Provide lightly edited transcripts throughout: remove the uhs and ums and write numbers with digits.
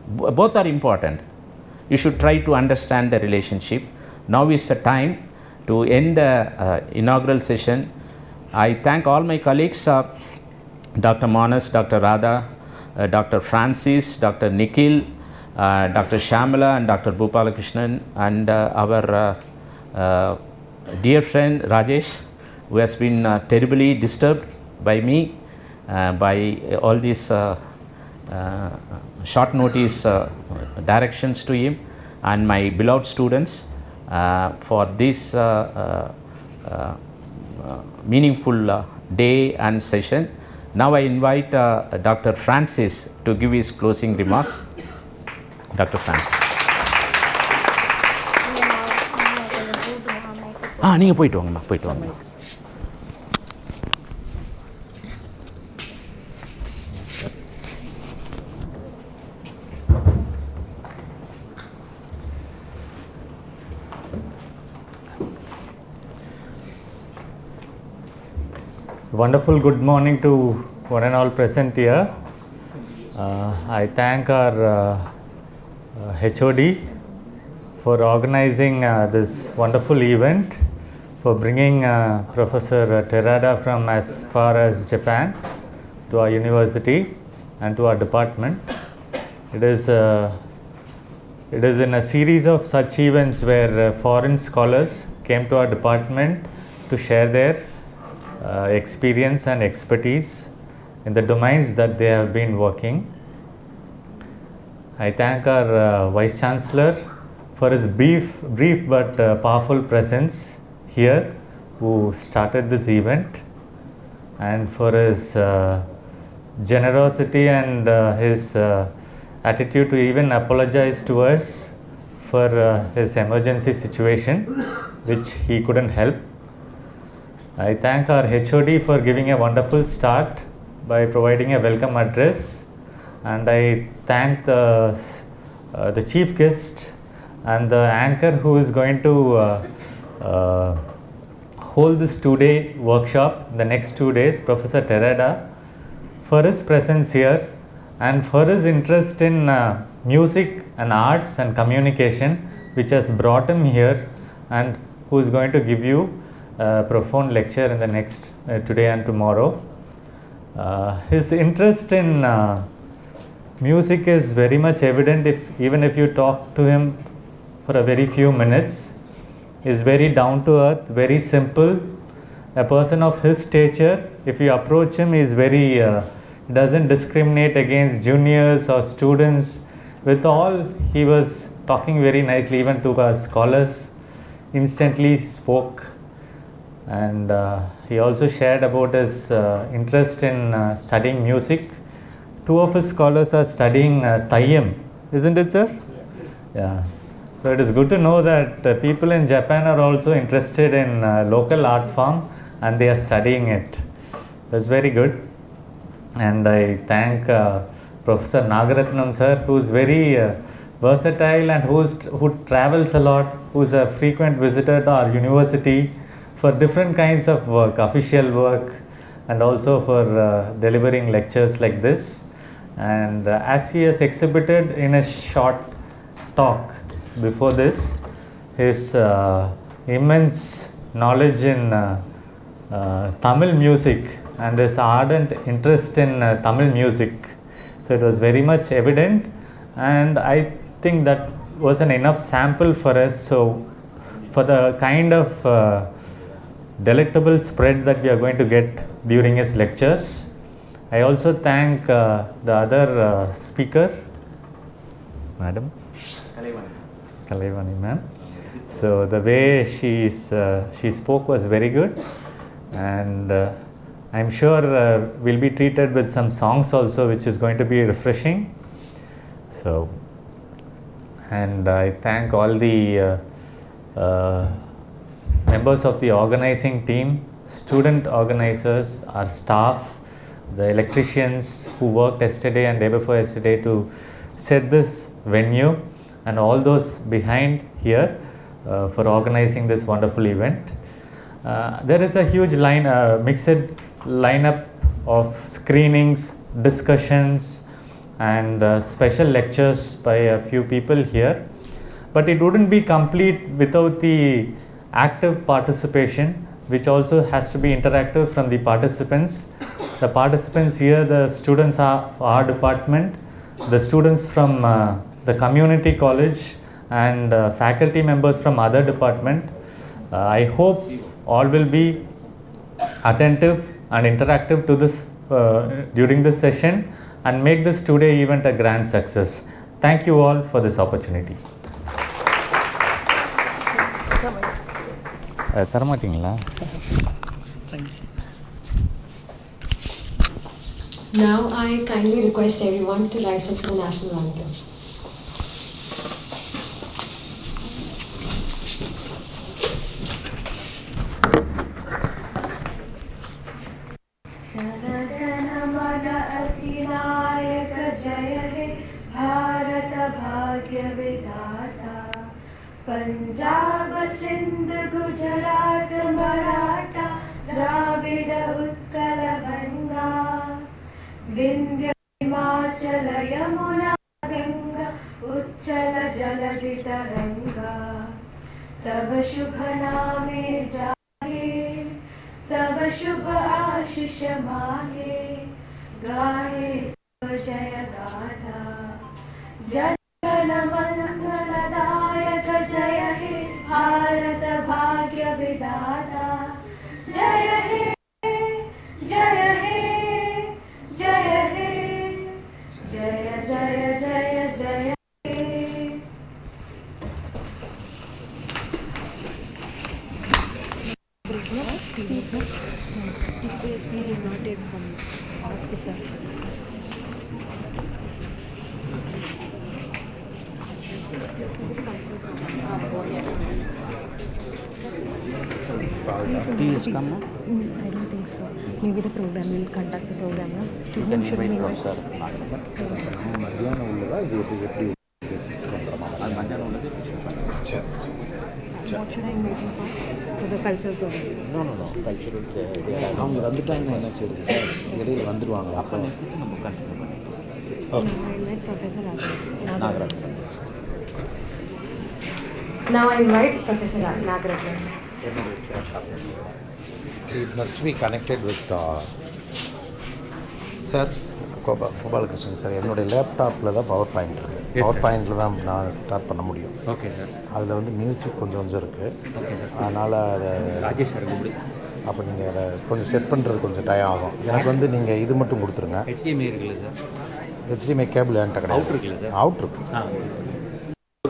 Both are important. You should try to understand the relationship. Now is the time to end the inaugural session. I thank all my colleagues, Dr. Manas, Dr. Radha, Dr. Francis, Dr. Nikhil, Dr. Shamala and Dr. Bhupalakrishnan, and our dear friend Rajesh, who has been terribly disturbed by me, by all these short notice directions to him, and my beloved students for this meaningful day and session. Now I invite Dr. Francis to give his closing remarks. Dr. Francis. நீங்கள் போயிட்டு வாங்கம்மா, போயிட்டு வாங்க. Wonderful good morning to one and all present here. I thank our HOD for organizing this wonderful event, for bringing Professor Terada from as far as Japan to our university and to our department. It is in a series of such events where foreign scholars came to our department to share their experience and expertise in the domains that they have been working. I thank our Vice Chancellor for his brief but powerful presence here, who started this event, and for his generosity and his attitude to even apologize to us for his emergency situation, which he couldn't help. I thank our HOD for giving a wonderful start by providing a welcome address, and I thank the chief guest and the anchor who is going to hold this 2-day workshop, the next 2 days, Professor Terada, for his presence here and for his interest in music and arts and communication, which has brought him here, and who is going to give you a profound lecture in the next today and tomorrow. His interest in music is very much evident even if you talk to him for a very few minutes. He is very down to earth, very simple. A person of his stature, if you approach him, he is very doesn't discriminate against juniors or students. With all, he was talking very nicely, even to our scholars, instantly spoke. And he also shared about his interest in studying music. 2 of his scholars are studying Tayyam, isn't it, sir? Yeah. So it is good to know that people in Japan are also interested in local art form, and they are studying it. That's very good. And I thank Professor Nagaratnam sir, who is very versatile and who travels a lot, who is a frequent visitor to our university for different kinds of work, official work, and also for delivering lectures like this. And as he has exhibited in a short talk before this, his immense knowledge in Tamil music and his ardent interest in Tamil music. So it was very much evident, and I think that was an enough sample for us. So for the kind of delectable spread that we are going to get during his lectures, I also thank the other speaker, Madam Kalaivani ma'am. So the way she spoke was very good, and I'm sure we'll be treated with some songs also, which is going to be refreshing. So, and I thank all the members of the organizing team, student organizers, our staff, the electricians who worked yesterday and day before yesterday to set this venue, and all those behind here for organizing this wonderful event. There is a huge mixed lineup of screenings, discussions, and special lectures by a few people here. But it wouldn't be complete without the active participation, which also has to be interactive from the participants. The participants here, the students of our department, the students from the community college, and faculty members from other department. I hope all will be attentive and interactive to this during this session and make this today event a grand success. Thank you all for this opportunity. Now I kindly request everyone to rise up for the national anthem. Punjab Sindh Gujarat Maratha Dravid Utkal बंगा विंध्य हिमाचल यमुना गंगा उच्चल जलधि तरंगा तब शुभ नामे जागे तब शुभ आशीष माहे गाहे तब जय गाथा जन गणदायक जय हे भारत भाग्य विधाता जय हे जय हे जय हे जय जय जय जय हे। Please come now. I don't think so. Maybe the program will conduct the program. No? To You whom can should we invite invite? What should I invite him for the cultural program? No. Cultural அவங்க வந்துட்டாங்கன்னா என்ன செய்யுது sir? இடையில வந்துடுவாங்க. அப்போ நம்ம continue பண்ணிக்கலாம். Now I invite Professor Nagaraj. Now I invite Professor Nagaraj. It must be connected with sir Gopalakrishnan sir. என்னுடைய லேப்டாப்பில் தான் பவர் பாயிண்ட் இருக்குது. பவர் பாயிண்டில் தான் நான் ஸ்டார்ட் பண்ண முடியும். Okay sir. அதில் வந்து மியூசிக் கொஞ்சம் இருக்குது. Okay sir. அதனால் அதை ராஜேஷ் சார் கூப்பிடு. அப்போ நீங்கள் அதை கொஞ்சம் செட் பண்ணுறது கொஞ்சம் டைம் ஆகும். எனக்கு வந்து நீங்கள் இது மட்டும் கொடுத்துருங்க. HDMI இருக்குல்ல சார்? HDMI கேபிள் என்கிட்ட கிடையாது. அவுட் இருக்குல்ல சார்? அவுட் இருக்கு.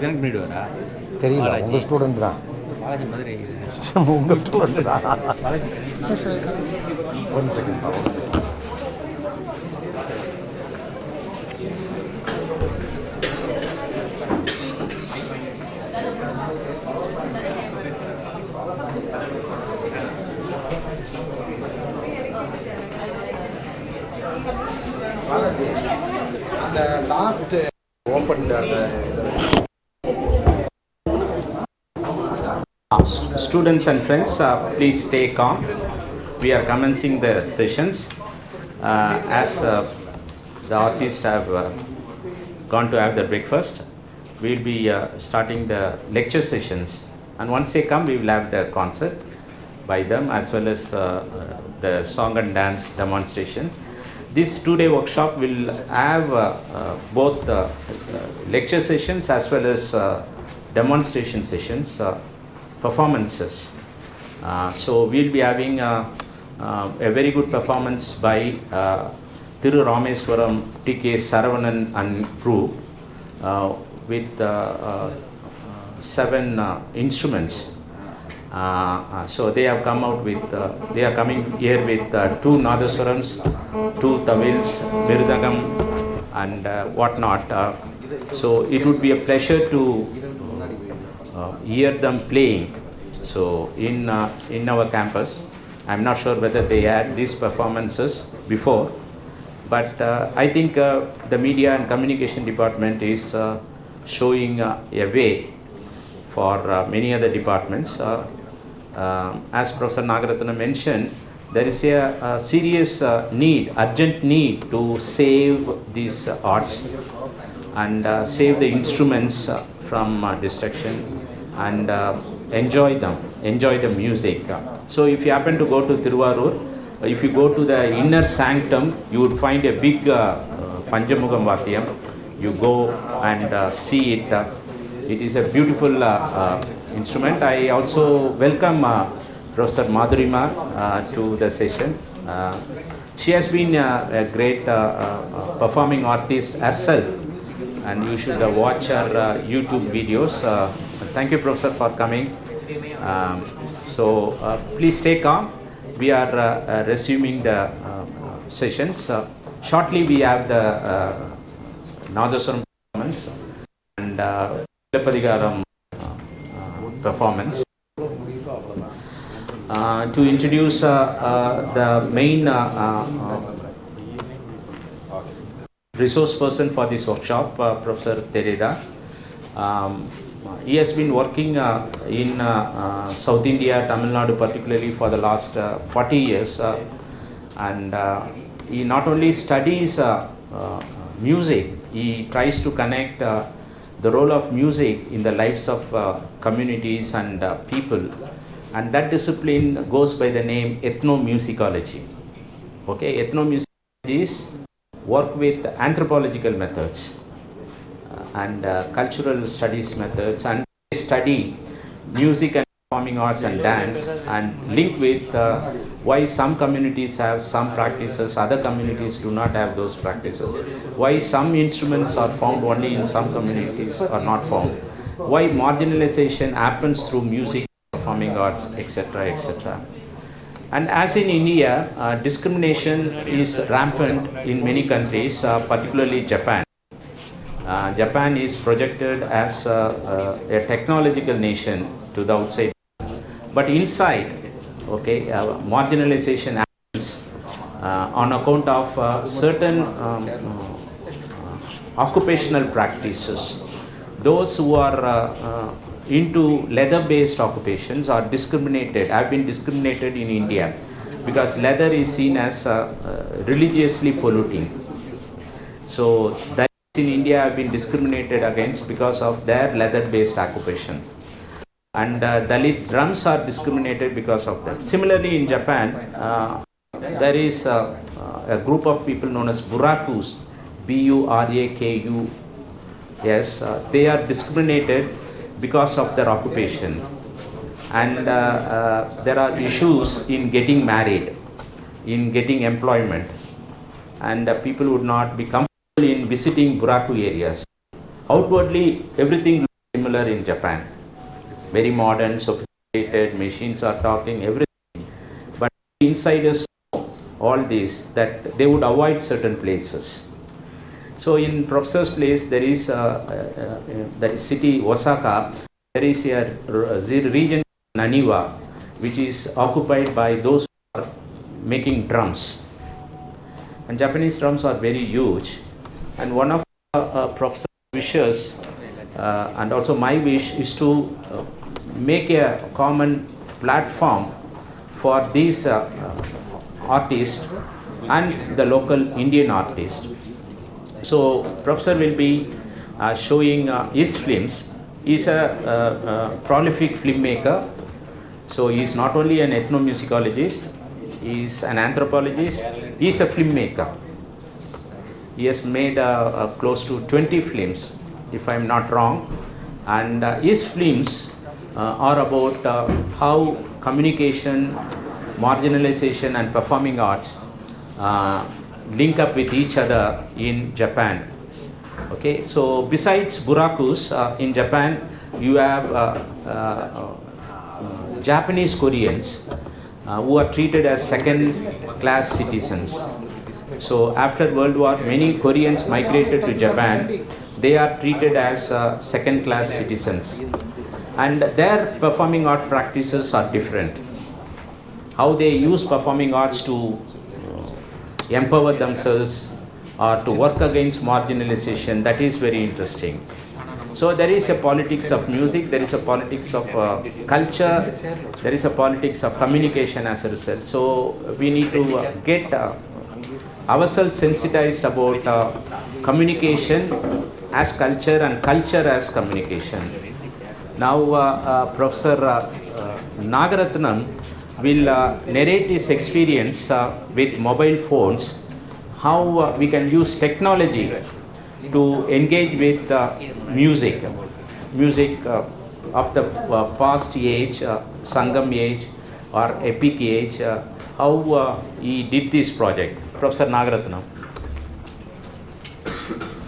கனெக்ட் பண்ணிவிடுவாரா? தெரியல, உங்கள் ஸ்டூடெண்ட் தான். பாலாஜி மாதிரி உங்கள் ஸ்டூடெண்ட் தான். Sir, one second. அந்த last open Students and friends, please stay calm. We are commencing the sessions. As the artists have gone to have their breakfast, we will be starting the lecture sessions. And once they come, we will have the concert by them as well as the song and dance demonstration. This two-day workshop will have both lecture sessions as well as demonstration sessions, performances. So we'll be having a very good performance by Thiru Rameswaram, T.K. Saravanan and crew with 7 instruments. So they have come out with, they are coming here with 2 Nadaswarams, 2 Tamils, Mirdagam and whatnot. So it would be a pleasure to hear them playing. So in our campus, I'm not sure whether they had these performances before, but I think the media and communication department is showing a way for many other departments. As Professor Nagaratana mentioned, there is a serious need, urgent need to save these arts and save the instruments from destruction and enjoy them, enjoy the music. So if you happen to go to Tiruvarur, if you go to the inner sanctum, you would find a big Panjamugam Vatyam. You go and see it. It is a beautiful instrument. I also welcome Professor Madhurima to the session. She has been a great performing artist herself, and you should watch her YouTube videos. Thank you, Professor, for coming. So please stay calm. We are resuming the sessions. Shortly, we have the Nadaswaram performance and Silappadigaram performance. To introduce the main resource person for this workshop, Professor Tereda. He has been working in South India, Tamil Nadu particularly for the last 40 years, and he not only studies music, he tries to connect the role of music in the lives of communities and people, and that discipline goes by the name ethnomusicology. Okay, ethnomusicology is work with anthropological methods and cultural studies methods, and study music and performing arts and dance, and link with why some communities have some practices, other communities do not have those practices, why some instruments are found only in some communities are not found, why marginalization happens through music, performing arts, etc., etc. And as in India, discrimination is rampant in many countries, particularly Japan. Japan is projected as a technological nation to the outside, but inside, okay, marginalization happens on account of certain occupational practices. Those who are into leather-based occupations are discriminated, have been discriminated in India, because leather is seen as religiously polluting. So that in India have been discriminated against because of their leather-based occupation, and Dalit drums are discriminated because of that. Similarly, in Japan, there is a group of people known as burakus, B-U-R-A-K-U. Yes, they are discriminated because of their occupation, and there are issues in getting married, in getting employment, and people would not be comfortable in visiting buraku areas. Outwardly, everything looks similar in Japan. Very modern, sophisticated, machines are talking, everything. But insiders know all this, that they would avoid certain places. So in Professor's place, there is the city Osaka, there is a region Naniwa, which is occupied by those who are making drums. And Japanese drums are very huge. And one of Professor's wishes, and also my wish, is to make a common platform for these artists and the local Indian artists. So Professor will be showing his films. He is a prolific filmmaker. So he is not only an ethnomusicologist, he is an anthropologist, he is a filmmaker. He has made close to 20 films, if I am not wrong, and his films are about how communication, marginalization and performing arts link up with each other in Japan. Okay, so besides burakus, in Japan you have Japanese Koreans who are treated as second-class citizens. So after World War, many Koreans migrated to Japan. They are treated as second-class citizens, and their performing art practices are different. How they use performing arts to empower themselves or to work against marginalization, that is very interesting. So there is a politics of music, there is a politics of culture, there is a politics of communication as a result. So we need to get ourselves sensitized about communication as culture and culture as communication. Now Professor Nagaratnam will narrate his experience with mobile phones, how we can use technology to engage with music of the past age, Sangam age or epic age, how he did this project. Professor Nagaratnam.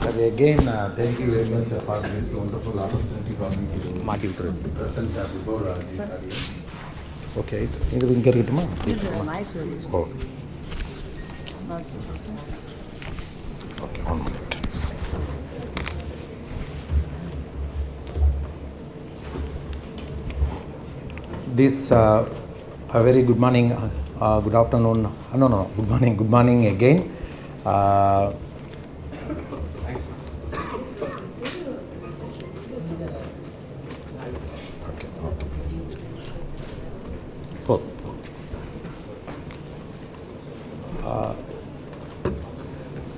Sir, again, thank you very much for this wonderful opportunity for me to present before this audience. Okay, this is a nice one. Oh. Okay, 1 minute. This a very good morning, good afternoon. No, good morning again. Oh.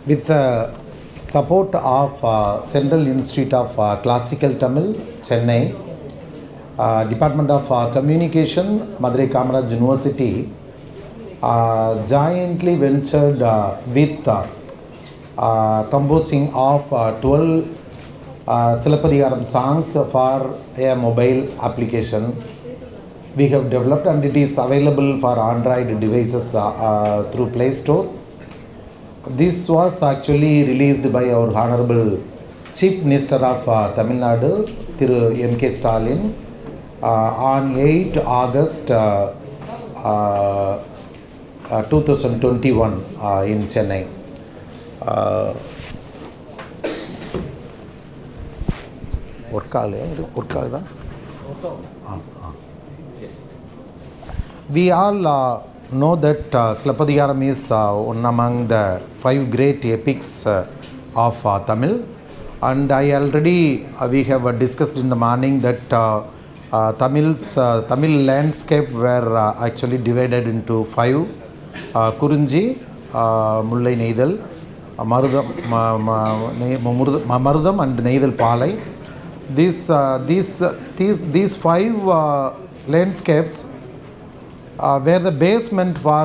With the support of Central Institute of Classical Tamil, Chennai, Department of Communication, Madurai Kamaraj University, jointly ventured with composing of 12 Silappadigaram songs for a mobile application. We have developed and it is available for Android devices through Play Store. This was actually released by our Honorable Chief Minister of Tamil Nadu, Thiru M.K. Stalin, on 8 August 2021 in Chennai. We all know that Silappadigaram is one among the 5 great epics of Tamil, and I already we have discussed in the morning that Tamil landscape were actually divided into 5: Kurunji, Mullai Neidal, Marudam and Neidal Palai. These 5 landscapes were the basement for